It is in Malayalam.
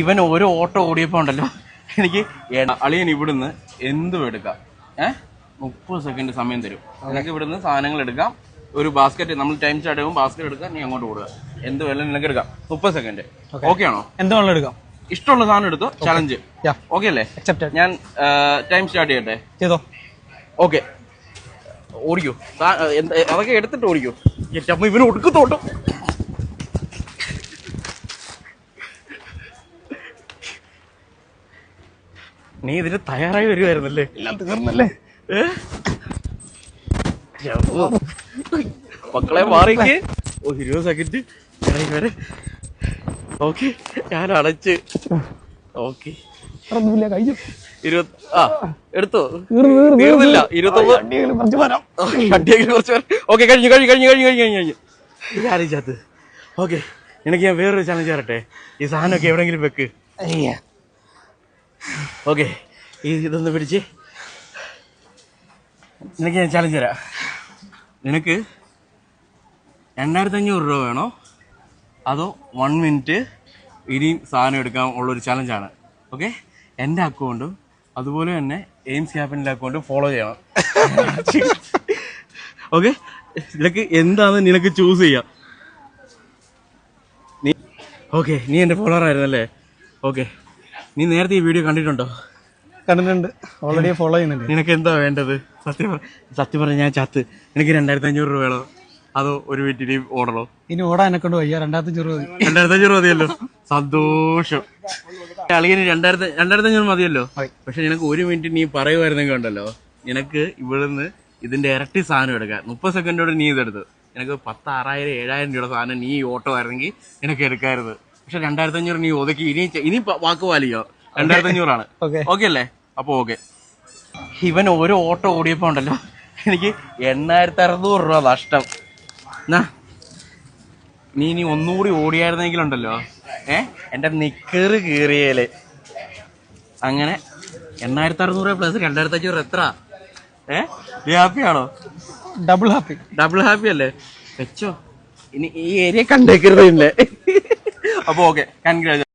ഇവൻ ഓരോ ഓട്ടോ ഓടിയപ്പോൾ ഉണ്ടല്ലോ എനിക്ക് അളിയൻ ഇവിടുന്ന് എന്തും എടുക്കാം 30 സെക്കൻഡ് സമയം തരും. നിനക്ക് ഇവിടുന്ന് സാധനങ്ങൾ എടുക്കാം. ഒരു ബാസ്ക്കറ്റ് നമ്മൾ ടൈം സ്റ്റാർട്ട് ചെയ്യുമ്പോൾ ബാസ്ക്കറ്റ് എടുക്കാം, നീ അങ്ങോട്ട് ഓടുക. എന്ത് വേണം നിനക്ക് എടുക്കാം. 30 സെക്കൻഡ്. ഓക്കെ ആണോ? എന്തും എടുക്കാം. ഇഷ്ടമുള്ള സാധനം എടുത്തോ. ചലഞ്ച് ഓക്കെ അല്ലേ? ഞാൻ ടൈം സ്റ്റാർട്ട് ചെയ്യട്ടെ? ചെയ്തോ. ഓക്കെ, ഓടിക്കോ. അതൊക്കെ എടുത്തിട്ട് ഓടിക്കോ. അമ്മ ഇവന് ഒടുക്കത്തോട്ടോ. നീ ഇതിന് തയ്യാറായി വരുമായിരുന്നല്ലേ? എല്ലാം തീർന്നല്ലേ? മക്കളെ മാറിക്ക്. 20 സെക്കൻഡ് വരെ. ഓക്കെ, ഞാൻ അടച്ച്. ഓക്കെ, എടുത്തോ. തീർന്നില്ല. 29 കുറച്ച്. ഓക്കെ, കഴിഞ്ഞു. ആലോചിച്ചത്. ഓക്കെ, എനിക്ക് ഞാൻ വേറൊരു ചലഞ്ച് തരട്ടെ? ഈ സാധനമൊക്കെ എവിടെയെങ്കിലും വെക്ക്. ഓക്കെ, ഇതൊന്ന് പിടിച്ച്. നിനക്ക് ഞാൻ ചലഞ്ച് തരാം. നിനക്ക് 2500 രൂപ വേണോ അതോ 1 മിനിറ്റ് ഇനിയും സാധനം എടുക്കാൻ ഉള്ളൊരു ചലഞ്ചാണ്. ഓക്കെ, എൻ്റെ അക്കൗണ്ടും അതുപോലെ തന്നെ എയിംസ് ക്യാപിറ്റലിൻ്റെ അക്കൗണ്ടും ഫോളോ ചെയ്യണം. ഓക്കെ, നിനക്ക് എന്താണെന്ന് നിനക്ക് ചൂസ് ചെയ്യാം. നീ എൻ്റെ ഫോളോവർ ആയിരുന്നല്ലേ? ഓക്കെ, നീ നേരത്തെ ഈ വീഡിയോ കണ്ടിട്ടുണ്ടോ? കണ്ടിട്ടുണ്ട്, ഓൾറെഡി ഫോളോ ചെയ്യുന്നുണ്ട്. നിനക്ക് എന്താ വേണ്ടത്? സത്യം പറഞ്ഞ ഞാൻ ചത്ത്. എനിക്ക് 2500 രൂപ വേണോ അതോ ഒരു വീട്ടിൽ ഓടണോ? ഇനി ഓടാൻ എന്നെ കൊണ്ട് വയ്യ. 2500 മതിയല്ലോ. സന്തോഷം. അളിയന് 2500 മതിയല്ലോ. പക്ഷെ നിനക്ക് 1 മിനിറ്റ് നീ പറയുമായിരുന്നെങ്കിൽ ഉണ്ടല്ലോ, നിനക്ക് ഇവിടുന്ന് ഇതിന്റെ ഇരട്ടി സാധനം എടുക്കാം. 30 സെക്കൻഡോടെ നീ ഇതെടുത്ത് നിനക്ക് 10,000, 6,000, 7,000 രൂപയുടെ സാധനം നീ ഓട്ടോ ആയിരുന്നെങ്കിൽ നിനക്ക് എടുക്കാറുത്. പക്ഷെ 2500 നീ ഒതുക്കി. ഇനി വാക്ക് പാലിക്കോ? 2500 ആണ്. ഓക്കെ അല്ലേ? അപ്പൊ ഓക്കെ. ഇവൻ ഓരോ ഓട്ടോ ഓടിയപ്പോ ഉണ്ടല്ലോ എനിക്ക് 8,600 രൂപ നഷ്ടം. നീ ഇനി ഒന്നുകൂടി ഓടിയായിരുന്നെങ്കിലുണ്ടല്ലോ എന്റെ നിക്കറ് കീറിയേല്. അങ്ങനെ 8,600 പ്ലസ് 2,500 എത്ര? നീ ഹാപ്പിയാണോ? ഡബിൾ ഹാപ്പി അല്ലേ? വെച്ചോ. ഇനി ഈ ഏരിയ കണ്ടേക്കരുത്. അപ്പൊ ഓക്കെ, കൺഗ്രാജുലേഷൻ.